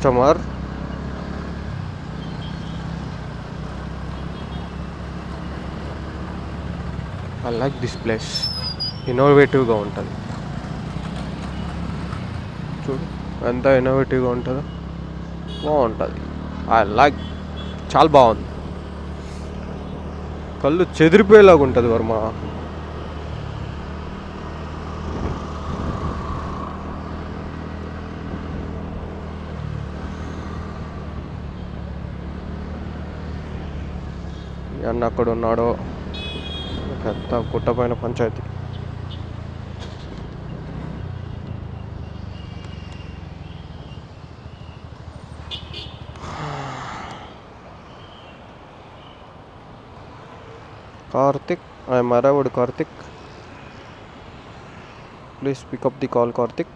customer. I like this place. ఇన్నోవేటివ్గా ఉంటుంది. చూడు ఎంత ఇన్నోవేటివ్గా ఉంటుందో, బాగుంటుంది. ఐ లైక్, చాలా బాగుంది. కళ్ళు చెదిరిపోయేలాగా ఉంటుంది వర్మ. అన్న అక్కడ ఉన్నాడో, పెద్ద గుట్టపైన పంచాయతీ. Karthik, I'm arrived Karthik. Please pick up the call Karthik.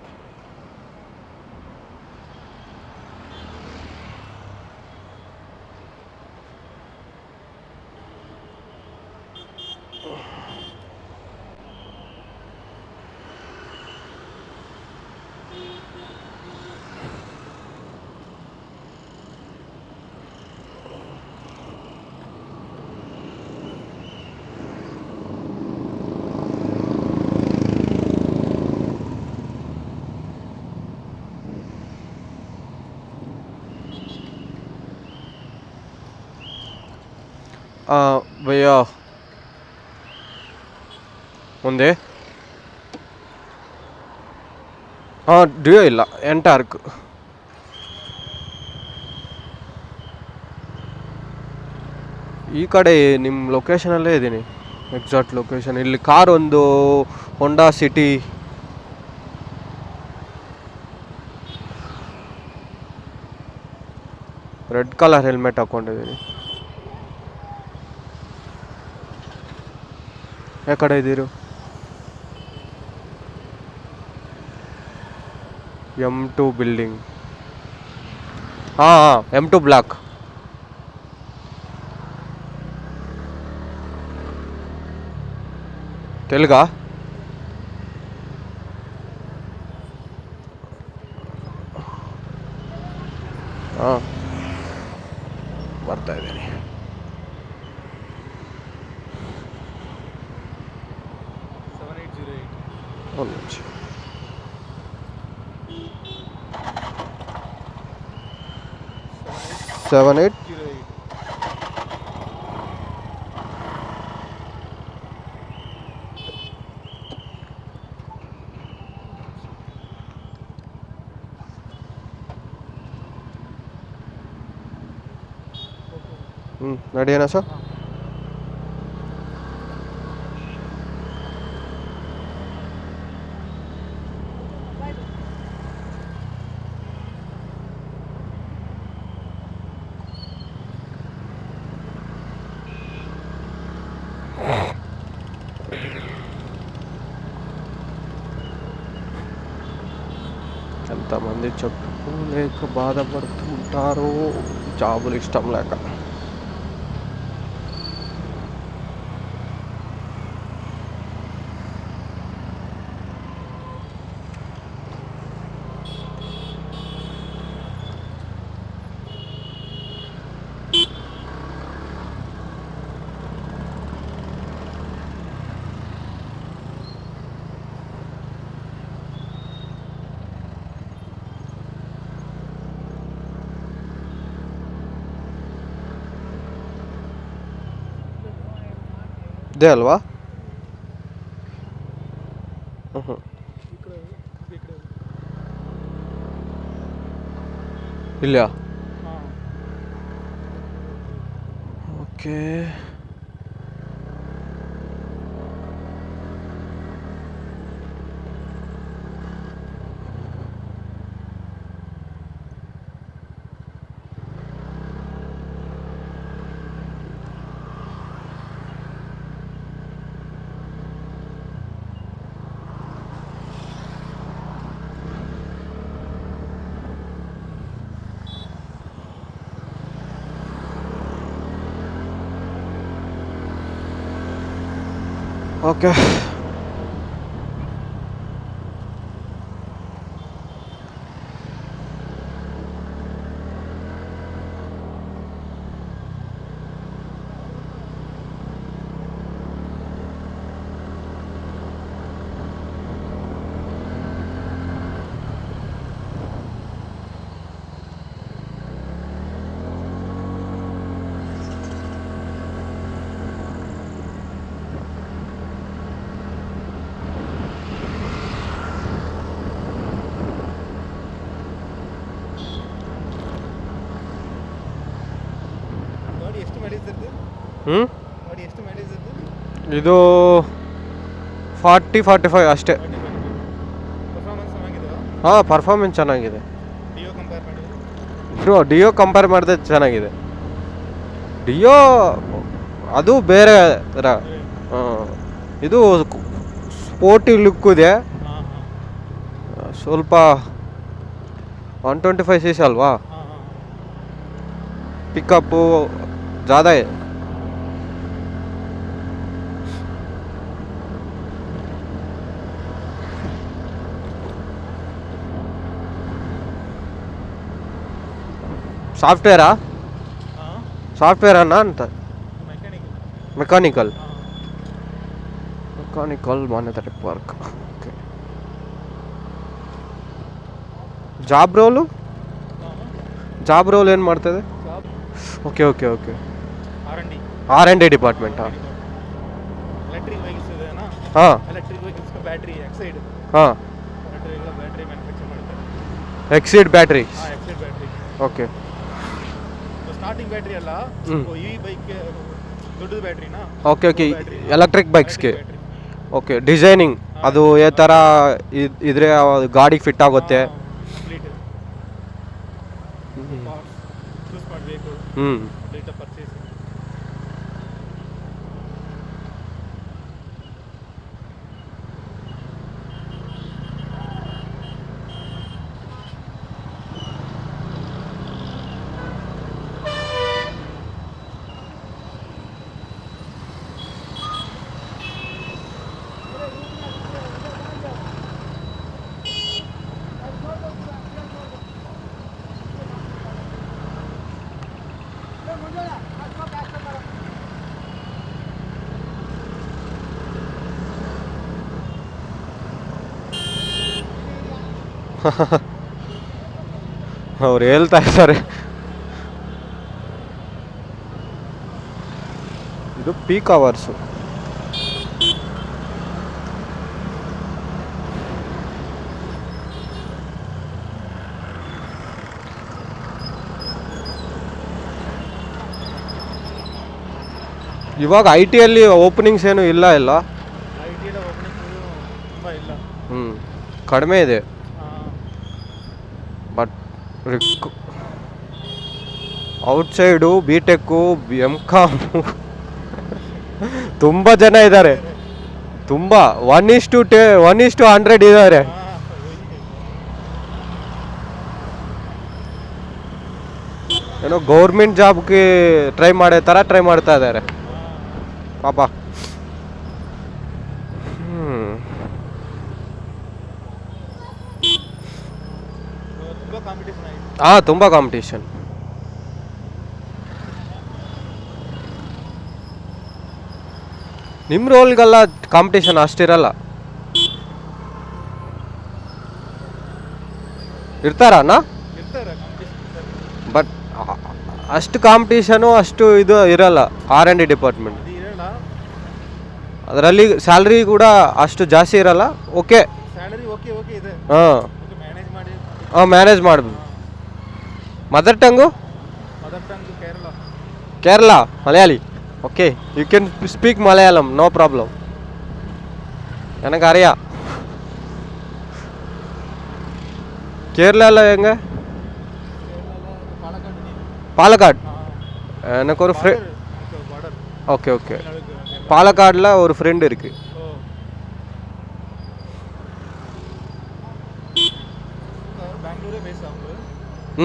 ಭಯ್ಯ ಮುಂದೆ ಡ್ಯೂ ಇಲ್ಲ ಎಂಟಾರ್ಕ್. ಈ ಕಡೆ ನಿಮ್ಮ ಲೊಕೇಶನಲ್ಲೇ ಇದ್ದೀನಿ, ಎಕ್ಸಾಕ್ಟ್ ಲೊಕೇಶನ್. ಇಲ್ಲಿ ಕಾರ್ ಒಂದು ಹೊಂಡಾ ಸಿಟಿ. ರೆಡ್ ಕಲರ್ ಹೆಲ್ಮೆಟ್ ಹಾಕ್ಕೊಂಡಿದ್ದೀನಿ. ಎಕಡೆ ಇದ್ದೀರು? M2 building. ಹಾಂ, M2 ಬ್ಲಾಕ್. ತೆಲುಗಾ? ಹಾಂ, ಬರ್ತಾ ಇದ್ದೀನಿ. ಒಂದು ನಿಮಿಷ. 7808. ನಡೆಯೋಣ ಸರ್? ఎంతమంది చెప్పుకోలేక బాధపడుతుంటారో జాబులు ఇష్టం లేక. ಇದೇ ಅಲ್ವಾ? ಇಲ್ಲ. Okay, okay. ಹ್ಞೂ ಇದು 40-45 ಅಷ್ಟೇ. ಹಾಂ, ಪರ್ಫಾರ್ಮೆನ್ಸ್ ಚೆನ್ನಾಗಿದೆ. ಡಿಯೋ ಕಂಪೇರ್ ಮಾಡಿದ್ರೆ ಚೆನ್ನಾಗಿದೆ. ಡಿಯೋ ಅದು ಬೇರೆ ಥರ. ಇದು ಸ್ಪೋರ್ಟಿ ಲುಕ್ ಇದೆ. ಸ್ವಲ್ಪ 125cc ಅಲ್ವಾ, ಪಿಕಪ್ಪು ज़्यादा है. ಸಾಫ್ಟ್ವೇರಾ ಸಾಫ್ಟ್ವೇರನ್ನ ಅಂತ mechanical Manyata tech park. Okay. Job role ಏನು ಮಾಡ್ತದೆ? Okay okay okay. R&D department. ಹಾಂ ಹಾಂ ಹಾಂ. Exide battery. Okay. Starting battery ಅಲ್ಲ, ಈ ಬೈಕ್ ದೊಡ್ಡದು ಬ್ಯಾಟ್ರಿನಾ? Okay okay. ಎಲೆಕ್ಟ್ರಿಕ್ ಬೈಕ್ಸ್ಗೆ. ಓಕೆ. ಡಿಸೈನಿಂಗ್ ಅದು ಯಾವ ಥರ ಇದ್ರೆ ಗಾಡಿಗೆ ಫಿಟ್ ಆಗುತ್ತೆ. ಹ್ಞೂ. ಅವ್ರು ಹೇಳ್ತಾ ಇದ್ದಾರೆ. ಇದು ಪೀಕ್ ಅವರ್ಸು. ಇವಾಗ IT-ಯಲ್ಲಿ ಓಪನಿಂಗ್ಸ್ ಏನು ಇಲ್ಲ. ಹ್ಞೂ, ಕಡಿಮೆ ಇದೆ. ಬಟ್ ಔಟ್ಸೈಡು B.Tech, M.Com ತುಂಬ ಜನ ಇದ್ದಾರೆ. ತುಂಬ 1:100 ಇದ್ದಾರೆ. ಏನೋ ಗೌರ್ಮೆಂಟ್ ಜಾಬ್ಗೆ ಟ್ರೈ ಮಾಡ್ತಾ ಇದ್ದಾರೆ ಪಾಪ. ಹಾಂ, ತುಂಬ ಕಾಂಪಿಟೇಷನ್. ನಿಮ್ಮ ರೋಲ್ಗೆಲ್ಲ ಕಾಂಪಿಟೇಷನ್ ಅಷ್ಟಿರಲ್ಲ. ಇರ್ತಾರಣ್ಣ, ಬಟ್ ಅಷ್ಟು ಕಾಂಪಿಟೇಷನು ಅಷ್ಟು ಇದು ಇರಲ್ಲ. R&D ಡಿಪಾರ್ಟ್ಮೆಂಟ್ ಅದರಲ್ಲಿ ಸ್ಯಾಲ್ರಿ ಕೂಡ ಅಷ್ಟು ಜಾಸ್ತಿ ಇರಲ್ಲ. ಓಕೆ. ಹಾಂ ಹಾಂ, ಮ್ಯಾನೇಜ್ ಮಾಡ್ಬೋದು. Mother tongue Kerala Malayali. Okay, you can speak Malayalam, no problem. எனக்கறியா. கேரளா எங்க? பாலக்காடு. எனக்கு ஒரு ஓகே ஓகே. பாலக்காடில் ஒரு ஃப்ரெண்டு இருக்கு.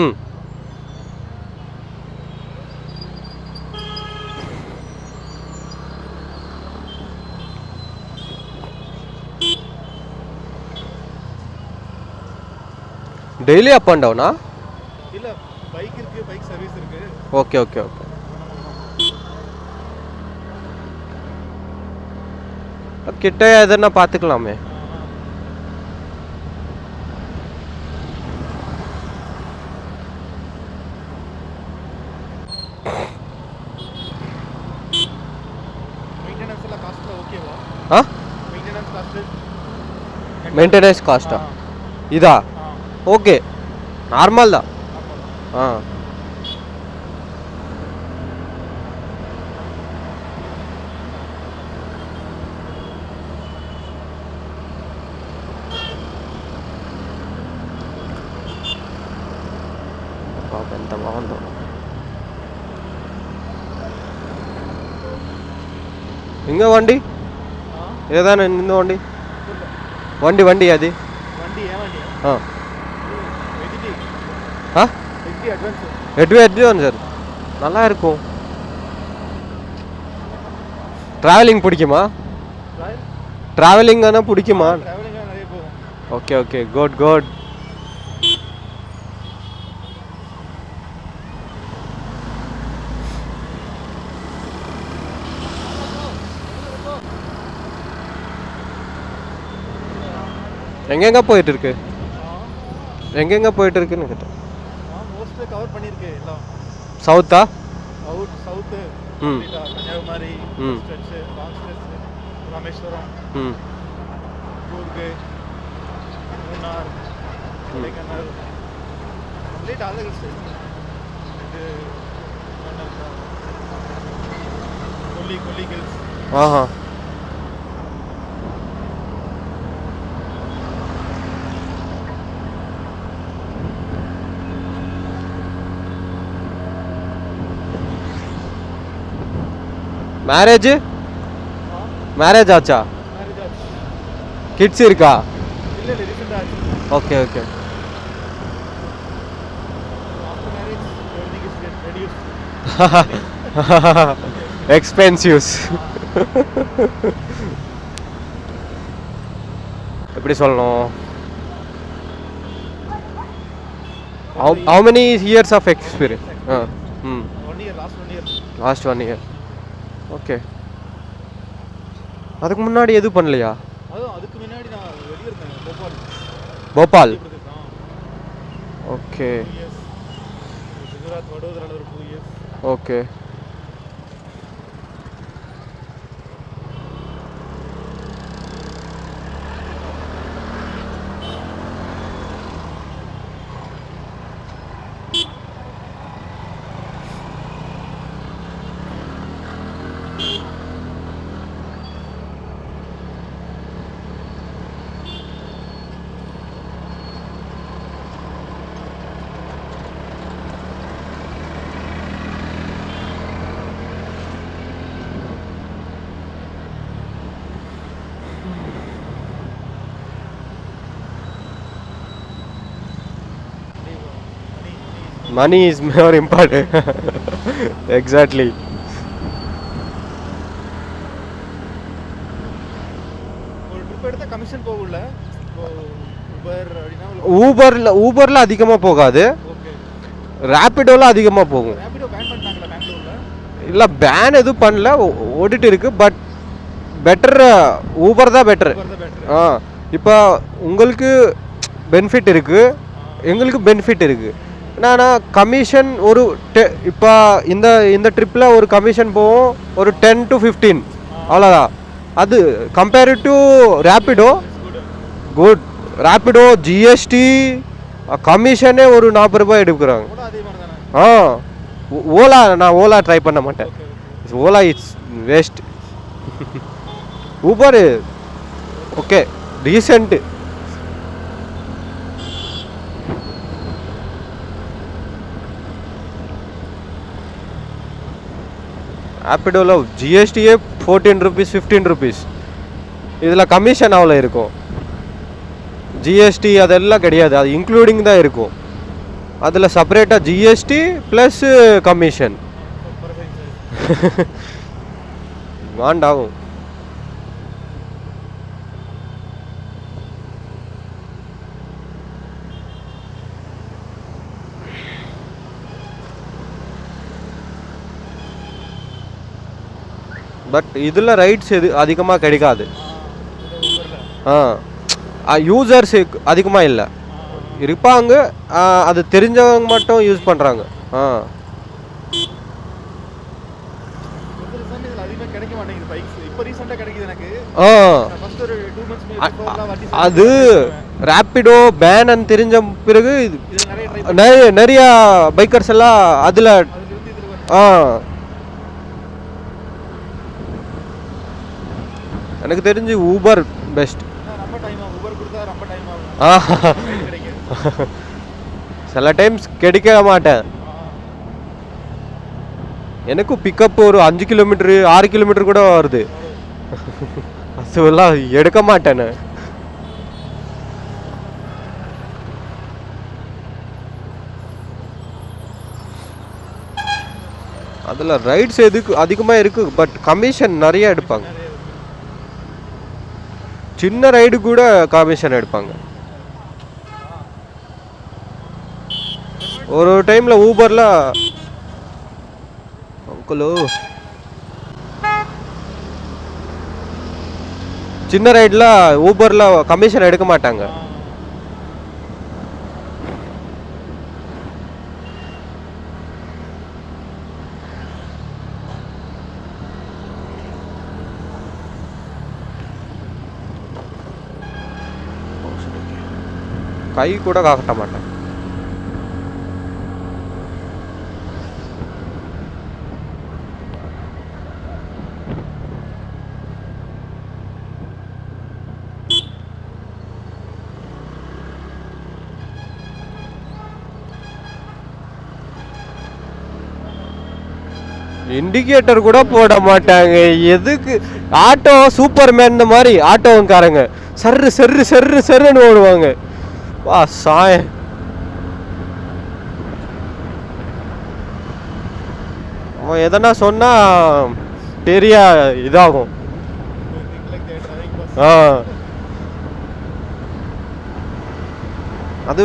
ம். டெய்லி அப் அண்ட் டவுனா? இல்ல, பைக் இருக்கு, பைக் சர்வீஸ் இருக்கு. Okay okay okay. கிட்ட எதனா பார்த்துக்கலாமே. மெயின்டெனன்ஸ் எல்லாம் காஸ்ட் ஓகேவா? ஆ, மெயின்டெனன்ஸ் காஸ்ட்டா? இதா? ஓகே, நார்மல் தான். ஆ, బాబు ఎంత బాగుందో. ఇంకో వండి ఏదైనా ఇంకో వండి వండి అది வண்டி ஏன் வண்டி ஆ வெஜிடி ஆ வெஜிடி அட்வான்ஸ் எட்வான்ஸ் சார் நல்லா இருக்கும். ட்ராவலிங் பிடிக்குமா? ட்ராவலிங் ஆனால் பிடிக்குமா? டிராவலிங் நிறைய போகும். Okay okay good good. எங்கெங்க போயிட்டு இருக்கு? எங்கெங்க போயிட்டு இருக்குன்னு கேட்டேன். மோஸ்ட்லி கவர் பண்ணியிருக்கு எல்லாம். சவுத்தா? South Kanyakumari stretch long stretch Rameswaram Coorg Munnar Kodaikanal complete all hill station. இது கொல்லி ஹில்ஸ். ஆஹா மேரேஜ் ஆச்சா? கிட்ஸ் இருக்கா? இல்லை ரீசெண்டாக ஆச்சு. Okay okay. After marriage everything is reduced. Expensives. எப்படி சொல்லணும்? How many years of experience? 1 year, last 1 year. Okay. அதுக்கு முன்னாடி எதுவும் பண்ணலையா? அதுக்கு முன்னாடி நான் வெளியே இருந்தேன் போபால். ஓகே. குஜராத் வடோதரால ஒரு 2 years. Okay. Money is more important. Exactly. ஒரு ட்ரிப் எடுத்தா கமிஷன் போகும்ல. ஊபர்ல அதிகமா போகாது. ஓகே. ரேபிடோல அதிகமா போகும். ரேபிடோ பேன் பண்ணாங்களா பெங்களூர்ல? இல்ல பேன் எதுவும் பண்ணல, ஓடிட்டு இருக்கு. பட் பெட்டர் ஊபர் தான் பெட்டர். இப்போ உங்களுக்கு பெனிஃபிட் இருக்கு, எங்களுக்கு பெனிஃபிட் இருக்கு. என்னன்னா கமிஷன் ஒரு இப்போ இந்த ட்ரிப்பில் ஒரு கமிஷன் போகும் ஒரு 10 to 15 அவ்வளோதான். அது compare to Rapido good. Rapido GST கமிஷனே ஒரு 40 ரூபாய் எடுக்கிறாங்க. ஓலா நான் ஓலா ட்ரை பண்ண மாட்டேன். Ola it's waste. Uber okay recent. ரேபிடோவில் ஜிஎஸ்டியே 14 rupees 15 rupees. இதில் கமிஷன் அவ்வளோ இருக்கும். ஜிஎஸ்டி அதெல்லாம் கிடையாது, அது இன்க்ளூடிங் தான் இருக்கும். அதில் செப்பரேட்டாக ஜிஎஸ்டி ப்ளஸ் கமிஷன் வாண்டாகும். பட் இதில் ரைட்ஸ் எது அதிகமாக கிடைக்காது. யூசர்ஸ் அதிகமாக இல்லை இருப்பாங்க, அது தெரிஞ்சவங்க மட்டும் யூஸ் பண்ணுறாங்க. அது ரேபிடோ பேன் தெரிஞ்ச பிறகு நிறைய பைக்கர்ஸ் எல்லாம் அதில் எனக்கு தெரிஞ்சு ஊபர் பெஸ்ட். சில டைம்ஸ் கிடைக்க மாட்டேன். எனக்கும் பிக்கப் ஒரு 5 கிலோமீட்டரு 6 கிலோமீட்டர் கூட வருது. அதெல்லாம் எடுக்க மாட்டேன்னு. அதில் ரைட்ஸ் எதுக்கு அதிகமாக இருக்குது, பட் கமிஷன் நிறைய எடுப்பாங்க. சின்ன ரைடு கூட கமிஷன் எடுப்பாங்க. ஒரு டைமில் ஊபரில் அங்கிளோ சின்ன ரைடில் ஊபரில் கமிஷன் எடுக்க மாட்டாங்க. கை கூட காட்ட மாட்டேன். இண்டிகேட்டர் கூட போட மாட்டாங்க. எதுக்கு? ஆட்டோ சூப்பர்மேன் இந்த மாதிரி ஆட்டோக்காரங்க சர்ரு சர்ரு சர்ரு சர்ருன்னு ஓடுவாங்க. வா சாய. அவன் எதனா சொன்னா பெரிய இதாகும். அது